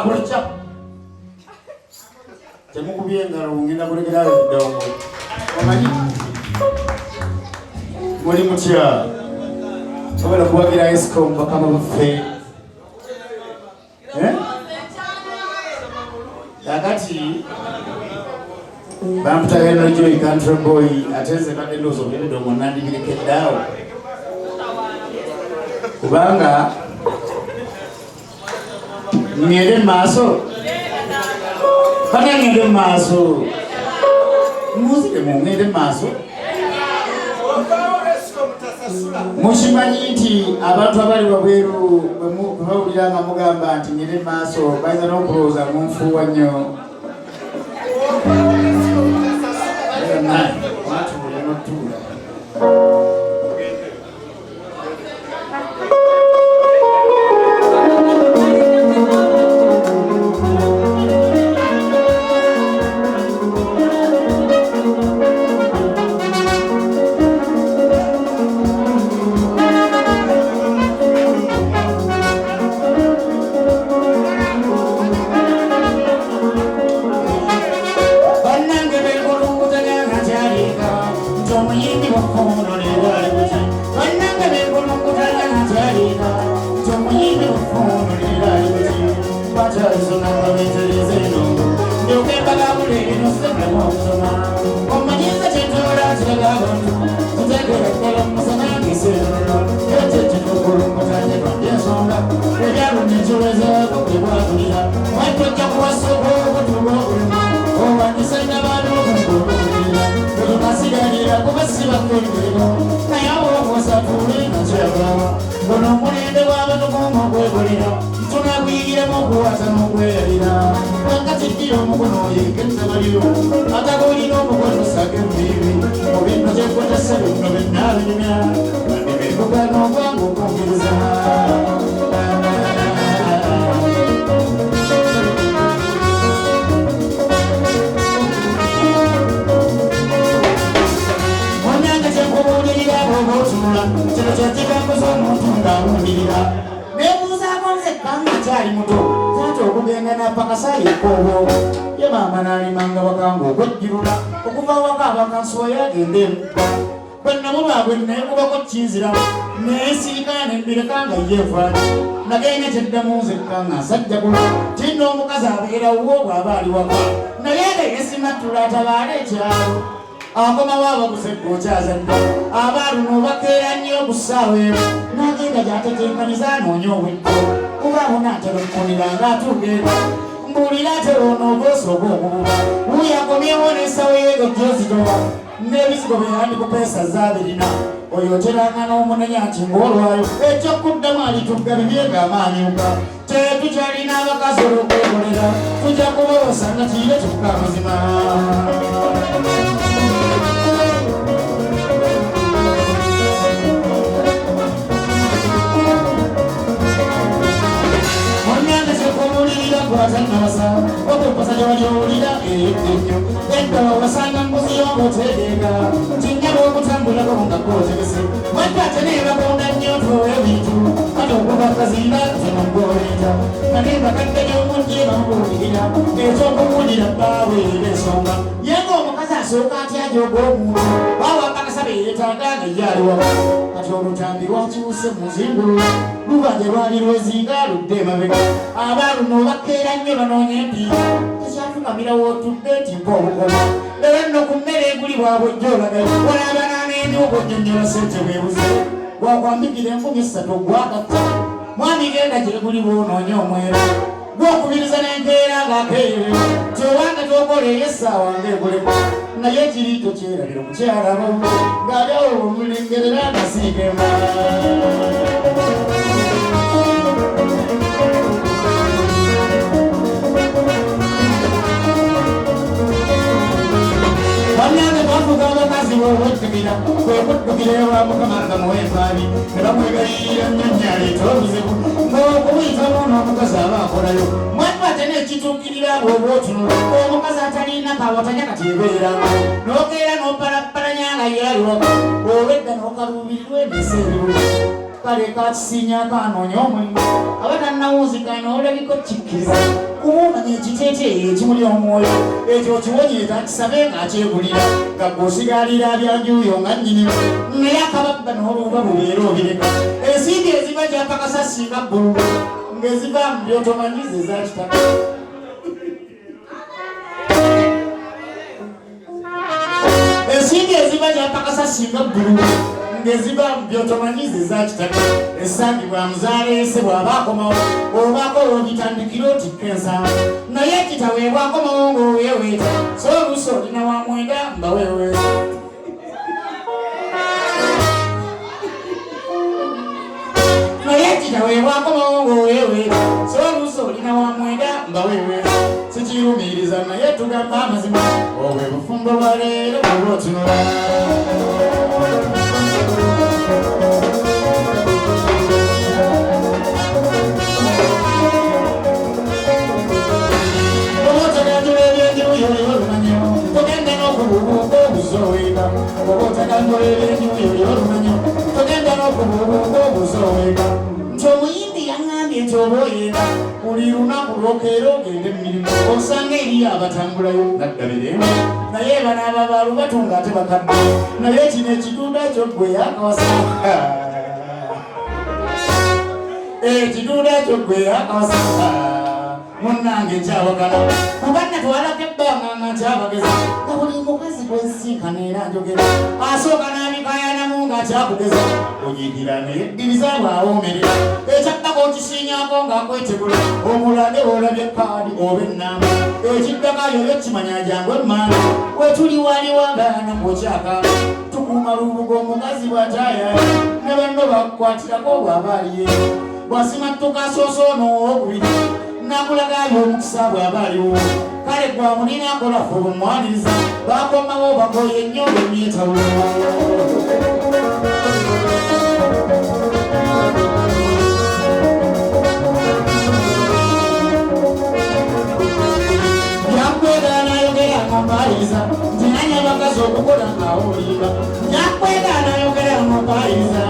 akulicha temukubye engalo ngenda kulegerayo eddongo omanyi muli mutya sobola kuwagira escom bakama baffe kakati bamputagano Joy Country Boy atenze badde ndowooza obulidde omwo nandibirekeddaawo kubanga ngende mu maaso bana ngende mu maaso muzike ngende mu maaso mukimanyi nti abantu abali wabweru bwebawulira nga mugamba nti ngende mu maaso bayinza n'okulowooza munfuuwa nnyo nagenda kyeddamuze kanga sajja kulo tino omukazi abeera wo bw'aba ali waka naye nga yesimatula atabaala ekyalo akoma waabagusedde okyazadde abaaluno bakeera nnyo okusaawa ero n'agenda gy'atetenkaniza anoonya obweddo kuba bonaatera okufunira ng'atuugeera mbuulira atera onoogeosa oba okububa wuyakomyewo n'ensawo yeego gyozitoba n'ebizigo byeyandikupeesa zaabirina oyo oteranga n'omunenya nti ng'olwayo ekyokuddamu alitugga bibyega amaanyuka tetukyalina abakazi olw'okwekolera tujja kuboosa nga kiire kyokka amazima munyange kyekumulirira gwatannabasa okweposa gyewaliowulira eyeddennyo eddawa wasanga mbuzi y'omutegeega kinyaba okutambulako nga kwotegese mwate ate nebagonda nnyo towa ebintu kati okuva kazinda tono gwoleta nane bakadde gy'omunje bamubuulirira ekyokuwulira bbaawe era ensonga yenga omukazi asooka atya gy'ogw'omuntu bawakakasaba eyeetanga nga ye aliwa kati olutambi lwakiwuse mu nzingulula lubanje lwali lwezinga ludde emabega abaaluno bakeera nnyo banoonya empiira tekyafukamira wootudde nti mpa obukoma era nno ku mmere egulibwa bwojjoolagayo walaabana n'ebyobwojjonyola sente bwebuze gwakwambikira 3,000 gwakatta mwami genda gyegulibwa onoonya omwera gwokubiriza n'empeera ng'akeerere kyobanga tokola ey'essaawa ng'egulemu naye kiri tokyerabira omukyalabo ng'alyawo omulengerera ngasiigema bannange bavuga abakazi b'obwettimira kwekuddukira ewa mukama nga muwempaabi ne bamwegayirira nnyonnyaleeta obuzibu ng'okubuyitamu n'omukazi aba akolayo mwattu ate n'ekituukirira bw'oba otunula omukazi atalina kawatanya kati ebeeranga n'okeera n'opalappalanya nga yealiwako obedda n'okaluubirirwa emisa ebibuga kale kakisinya kanoonya omulimu abatanawunzikana olabiko kikkiriza kumumanya ekiteeteeyo ekimuli omwoyo ekyo kiwonyeeta kisabe ng'akyegulira nga gw'osigalira byanjuyo nga nnyinimu naye akababba n'oluba bubeera obireka ensimbi eziba gyapakasa singa bbululu ng'eziva mu byotomanyiza eza kitaka ensimbi eziba gyapakasa singa bbululu ng'eziba mu byotomanyiza eza kitaka esangibwa muzaaleese bw'aba akomawo obaako olwobitandikira otikka ensamba naye kitaweebwa akomawo ng'oweeweeta so oluusi olina wa mwenda mbaweeweeta naye kitaweebwa akomawo ng'oweeweeta so oluusi olina wa mwenda mbaweeweeta sikirumiiriza naye tugamba amazima obwe bufumbo bwa leero bw'oba otunula nti omuyimbi yaŋŋambye nti oba oyenda buli lunaku lwokeera ogende mumirimu osanga eriyo abatambulayo naddabiremu naye bano ababaalu batunga ate bakadde naye kino ekiduuda kyo ggwe yakawasa ekiduuda kyo ggwe yakawasa munnange nkyawagala mubanna twalako ebbanga nga nkyabageza nga buli mukazi gwensinkana era njogera asooka n'abikayanamu ng'akyakugeza onyigira neyeddiriza bw'awoomerera ekyaddako okisiinyako ng'akwetegula omulage olabye kaadi oba ennamba ekiddakayo yo kimanya jangu emmaana wetuli waliwo agaana ng'okyakaama tukuuma lubuga omukazi bw'ataayayo ne banno bakukwatirako bw'aba aliye bw'asimattuka soosoono owokubiri nakulagayo omukisa bw'aba aliwo kale gwamulina akolafu obumwaniriza bakomawo bagoye nnyo emyetawulo yakwegaanayogera ngampaliriza nti nanya bakazi okukola ng'awolimba yakwegaanayogera ngampaliriza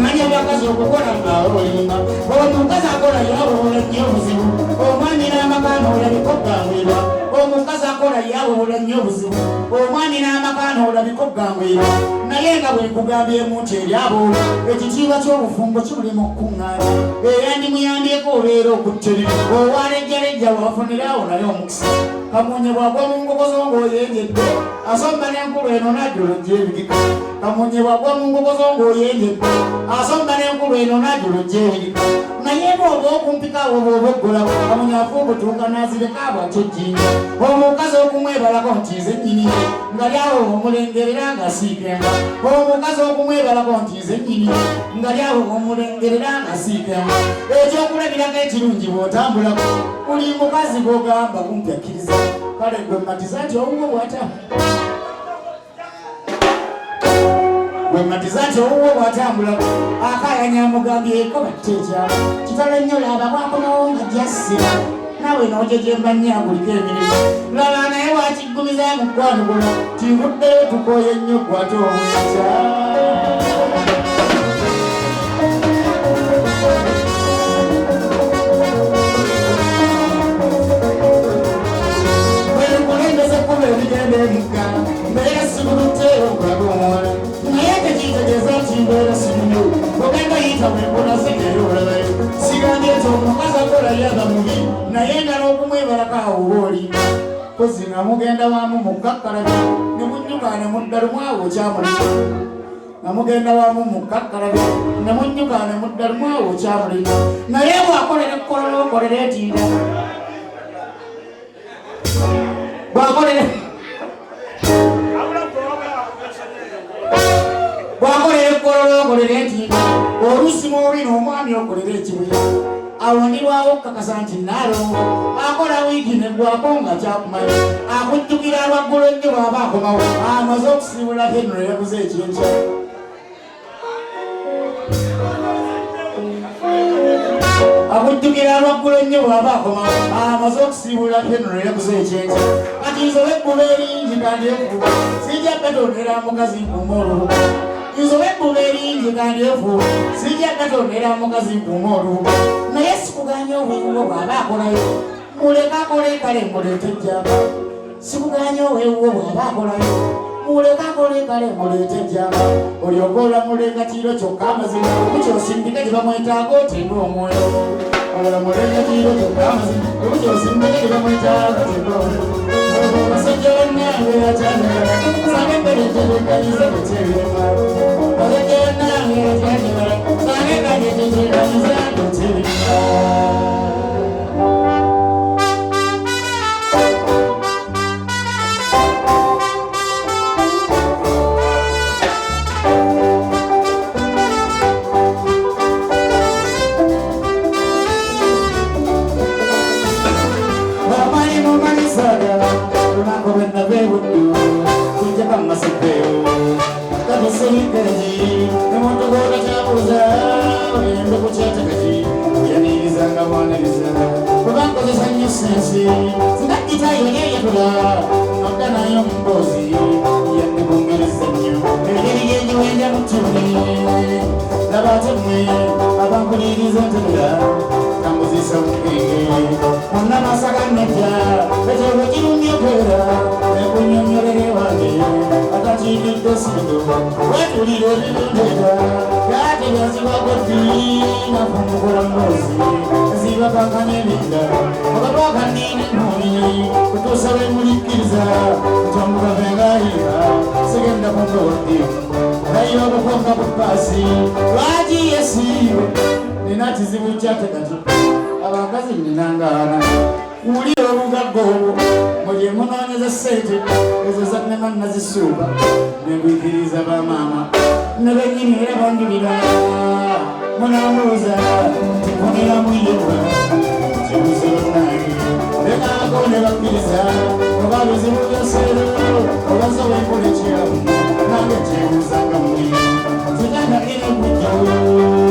nanya bakazi okukola ng'awolimba omukazi akola yawola nnyo obuzibu omwami n'amakaana olabiko gangwirwa omukazi akola yawola nnyo obuzibu omwami n'amakaana olabiko gangwirwa naye nga bwe nkugambyemu nti eryaboola ekitiibwa ky'obufumbo kimuli mu kkuŋŋaanya era ndimuyambyeko obeera okutteri owalejjalejja wafunirawo naye omukisa kamunye bwagwa mu ngogozo ng'oyenjedde asomba n'enkulu eno najjulo gyebirika kamunye bwagwa mu ngogozo ng'oyenjedde asomba n'enkulu eno najjulo gyebirika naye bw'oba okumpikawo bw'oba oggolawo kamunye afuubutuuka n'azireka bw'atyo ejjinja omukazi okumwebalako nti nze nnyini nga lyawo omulengerera ng'asiikemba omukazi okumwebalako nti nze nnyini nga lyawo omulengerera ng'asiikemba ekyokulabirako ekirungi bw'otambulako buli mukazi gw'ogamba kumpi akkiriza kale gwe mmatiza nti owuwo bw'atambulako akayanya amugambyeko batte ekyalo kitalo nnyo laba bwakomawo nga jassira nawe n'ojejemba nnyo aguliko emirimu laba naye wakiggumiza mu ggwanugula tivuddeyo tukoye nnyo gwate obuyinza ebigenda ebigga mbeera sibulutteyo okulaga omuwala naye tekitegeeza nti mbeera simuyo ogenda yita bwembona segeera olabayo sigambye nti omukazi akola yaga mubi naye endala okumwebalako awo oba olimba kozi nga mugenda wamu mukkakkalabya ne munnyukaane muddalumwawo okyamulina nga mugenda wamu mukkakkalabya ne munnyukaane muddalumwawo okyamulina naye bwakolera ekkolola okolera etinda bwakolera ekkolola okolera etinda oluusi muwina omwami okolera ekibuya awonirwawo okukakasa nti naalongo akola wiiki neggwako nga kyakumanya akujjukira lwaggulo nnyo bw'aba akomawo amaze okusiibula henro yaguze ekyenkya akujjukira lwaggulo nnyo bw'aba akomawo amaze okusiibula henro yaguze ekyenkya kati nsobe eggulu eringi kandi efuba sijja katonera mukazi nkuuma olubuga nzobe buberingi kandi efu sijja katonera mukazi mpumolu naye sikuganya obwewuwo bw'aba akolayo muleka akole kale muleete ejjamba sikuganya obwewuwo bw'aba akolayo muleka akole kale muleete ejjamba olyokola mulengatiro kyokka amazima okukyosindika gye bamwetaaga otenga omwoyo olala mulengatiro kyokka amazima okukyosindika gye bamwetaaga otenga omwoyo basajja bannange akyanyagala sange mbereterekaniza tekyerema basajja bannange akyanyagala sange kajeteterekaniza tekyerema abakazi ninangana ulira olugagga olwo mugye munoonyeza ssente ezo zanema nazisuuba nebwikiriza bamaama ne bennyini era banjulira munambuuza tifunira muyewa kibuziro nange bekaako ne bakkiriza oba bizibu byoseero obaza wenkola ekiramu nange kyebuuzanga muli ziganda ine kujjawo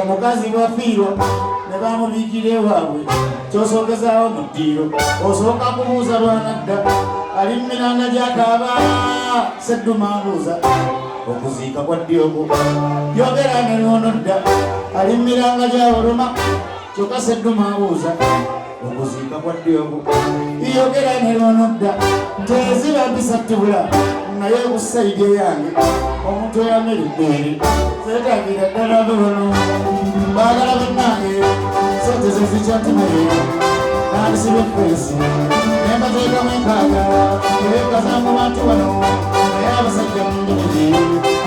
omukazi bwafiirwa ne bamubiikira ewaabwe kyosookezaawo mu ddiiro osooka kubuuza lwanadda ali mu miranga gyakaaba sedduma mbuuza okuziika kwa ddyogo yogera ne lwono dda ali mu miranga gy'abaluma kyokka sedduma mbuuza okuziika kwa ddyogo yogera ne lwono dda teziba mpisatubula naye ku sayidi eyange omuntu eyameridde eri seetagira ddala bebono baagala bannange sente zezikyatimaye nandisiba efeesi nembateekamu enkaaga ebekaza mu bantu bano naye abasajja munjiriri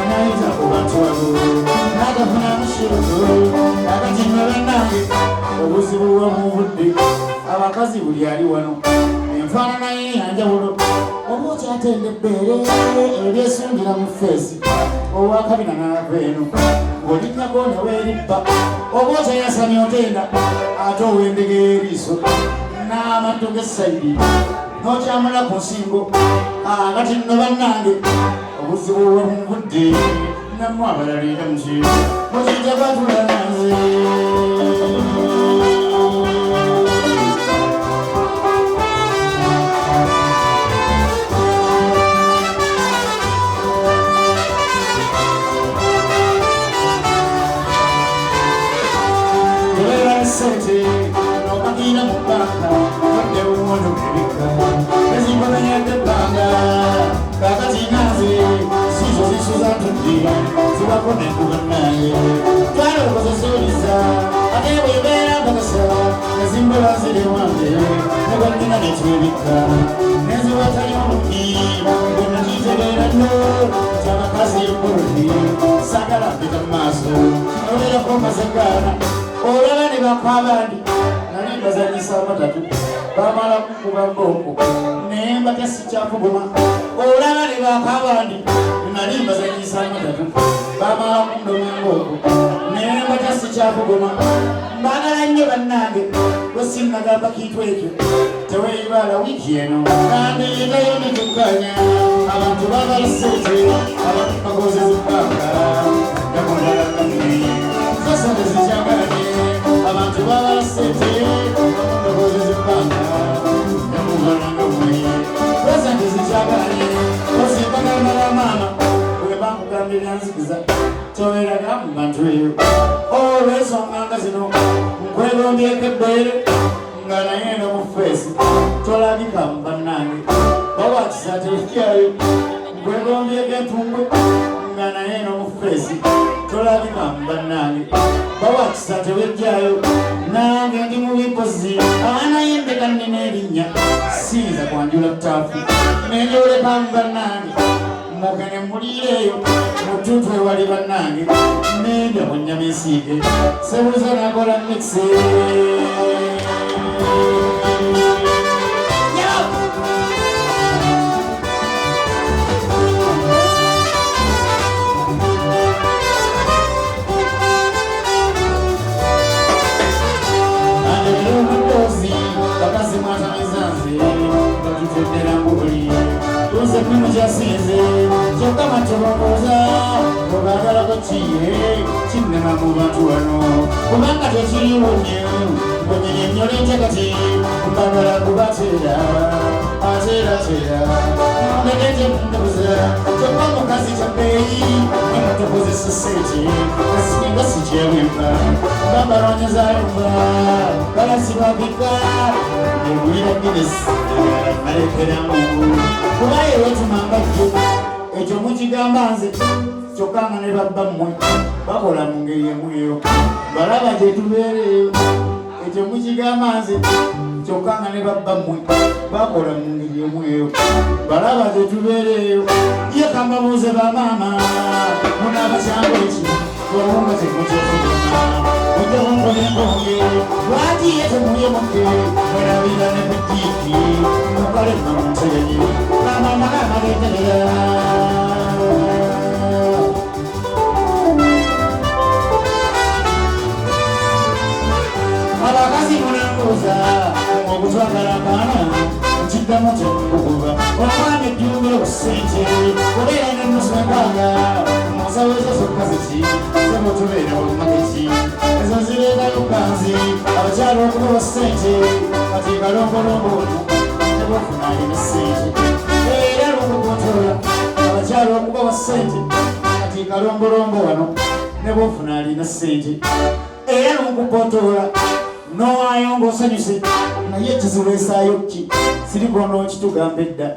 anayita ku bantu abo n'agafuna mushiruzo agatimwe bannange obuzibu bwamubudde abakazi buli ali wano enfaanana ye yanjawulo oba okyatenda ebbeere eryesungira mu feesi owakabina n'ava eno ng'olinnako ne weeribba oba okyayasamya otenda ate ow'endegera eriiso n'amatto g'essayidi n'okyamala ku nsingo agati nno bannange obuzibu bwamubudde nammwe abalalira muki mukijja kwatulalanze sente n'okagira mu bbanga odde buwono bebika ezimbalanyadde ebbanga kakati naze sizo zisuzatudde zibako nenkuba nange twala okozesoliza ate bwebeera mbagasa ezimbala ziri wange ne bwannina netwebika neziwatali omuni gonna kitegeera nno kyabakazi ekoloni sagala mpita mu maaso olerako mazagaana olaba ne bakwabandi nali mbazanyisa amatatu bamala kukuba mboko nemba tesikyakuguma olaba ne bakabandi nali mbazanyisa amatatu bamala kundoma emboko nemba tesikyakuguma mbagala nnyo bannange wesinagamba kintu ekyo teweibala wiiki eno kandi yigayo netukanya abantu bagala sente abantu bagozeza ebbanga namulalagamu sasente zikyaganye abantu bagala sente bagozeza ebbanga namulalagamu sasente zikyaganye osimbagambala maama bwe bakugamba ebyanzikiza tobeeraga mu bantu eyo olw'ensonga nga zino nkwegombyeko ebbeere nga naye no mu feesi tolabika mu bannange bawakisa tekyayo nkwegombyeko entumbwe nga naye no mu feesi tolabika mu bannange bawakisa tewejjayo nange ndi mu bikozi anayembeka nnina erinnya siyinza kwanjula ttaafu nenjoleka mu bannange mugene muliireeyo mutuntu ewali bannange nendya mu nnyama ensiike sebuzo nakola mikisi bakazi mwatamizanze bakitendera mbuli tuze kwimu kyasinze kyokka matobooza obagalako kiye kinnema mu bantu wano kubanga tekiriwonye onyenya ennyolente kati mbagala kubateera ateerateera negete mundoza kyokka mukazi kyabbeeyi nemutokozesa sente nga sikyewemba babalonyezayumba balasibabika negulira Guinness alekeramu kubaye wetumambajjo ekyo mukigamba nze kyokka nga ne babba mmwe bakola mu ngeri emueyo balaba gyetubeereyo ekyo mukigamba nze kyokka nga ne babba mmwe bakola mu ngeri emueyo balaba gyetubeereyo ye kambabuuze bamaama munaabakyango eki olunga tekukyesigama ojjamunkolenkonge lwaki ye temuyemuke werabira ne butiiki mukale namunseyenye namamala amaleeterera abakazi munambuuza okutwagala abaana nkiddamu temukukuba omwana ejjumbe obusente obeera n'ennusu ebbanga musawo ezo zokka ziki zemutubeera olumageki ezo zireetayo kanzi abakyala okuba sente kati kalongolongo ono nebafuna alina sente era lukukotola abakyala okuba sente kati kalongolongo wano nebafuna alina sente era lukukotola nowaayo ng'osanyuse naye kiziweesaayo ki sirikono kitugamba edda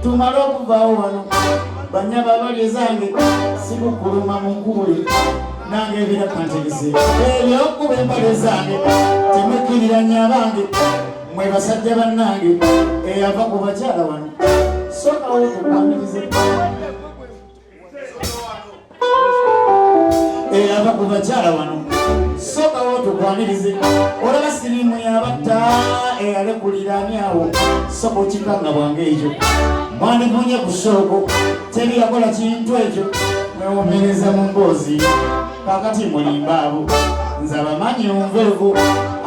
tumale okuvaawo wano banyaba balye zange sikukuluma mu nkubule nange ebirakantegese ebyokuba embale zange temwekkiriranya abange mwe basajja bannange eyava ku bakyala wano sokawo tukwanirize eyava ku bakyala wano sokawo tukwanirize olaba sirimu yabatta eyalekulirani awo soka okikanga bwange ekyo mwandifunye ku sooko teri yakola kintu ekyo mwewomereza mu mboozi kakati mulimba abo nze abamanyi onveevu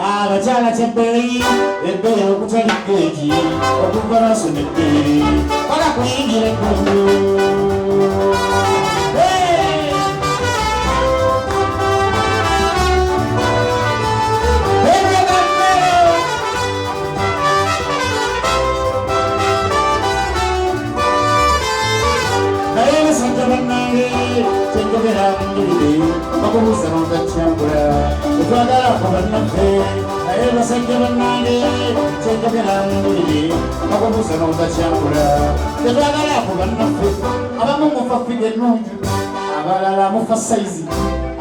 abakyala kyebbeeyi ebbeeyi okutali geegi okuva nasoma ebbeeyi kola kuyingira eggondo Tenjogera mbulire bakubuuza n'otakyambula tetwagala ko bannaffe naye basajja bannange tenjogera mbulire bakubuuza n'otakyambula tetwagala ko bannaffe abamu mufa ffiga ennungi abalala mufa sayizi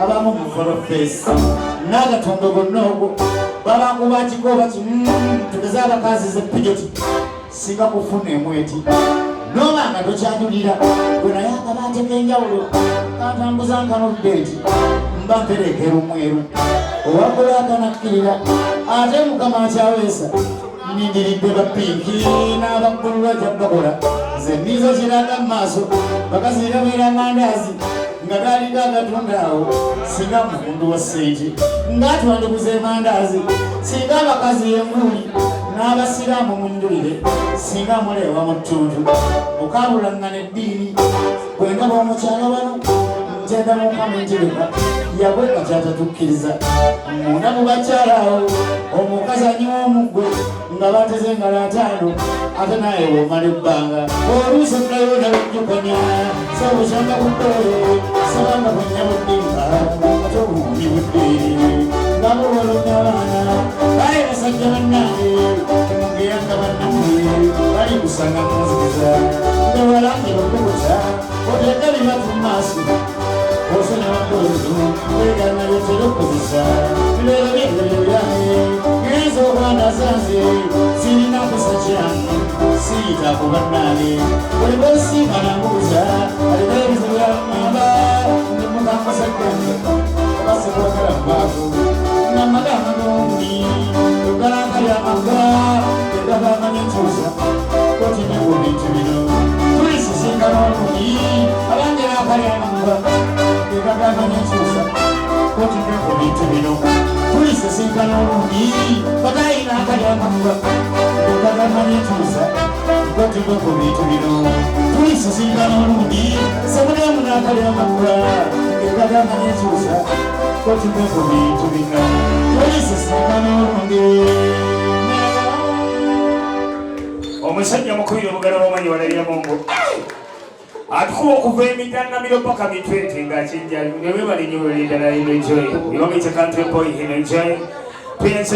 abamu mufa lofeesi n'agatongo gonna ogwo babakuba kikoba kimu tugeze abakazi z'epijoti singa kufuna emweti nobanga tokyajulira gwe naye akabaate k'enjawulo katambuza nkanobbeeti mba mpereekera omweru owagula akanakkirira ate mukama akyaweesa nindiridde bapinki n'abakkulu bajja bakola nze ndizo kiraga mu maaso bakazirabira mandaazi nga gaali gagatunda awo singa mukundu wa ssente ngaatwandukuze mandaazi singa abakazi embuuli n'abasiraamu munjulire singa muleewa mu ttuntu mukaabulangana eddiini bwenga b'omukyalo bano ntenda mukama entereka yabweka kyatatukkiriza munda mu bakyala awo omukazi anyiwa omugwe nga bateze engalo ataano ate naye womala ebbanga oluusi omulayo nalujjukanya sobukyanga buddole sabanga bwenyabuddimba ate obuwumi budde nga buwolomya abaana baye basajja bannange temugeyanga bannange bali kusanga munzikiza ngewalange okubuta oteeka bibatu mu maaso osona wakozo wegana yotera okukozesa bibeera byebyo byange ngenza obwana zanze sirina kusa kyange siyita ku bannange bweba osiima nambuuza alina ebizibu byamamba nemukamusaddyange obasekwagala mubaavu namagama gombi ogalanga lyamagga egagambanya enkyusa kotine ku bintu bino tulisisinkana olungi abange nakalyamagga egagambanya enkyusa kotine ku bintu bino tulisisinkana olungi bagayi nakalyamagga egagambanya enkyusa kotine ku bintu bino tulisisinkana olungi sebulemu nakalyamagga egagambanya enkyusa kotine ku bintu bino tulisisinkana olungi. Omusajja mukubira obugalo bw'omanyi walalira mungu atukuba okuva emitannamiro paka mitwete ng'akijja ne webalinyo welindala enjoy. You want me to country boy, enjoy.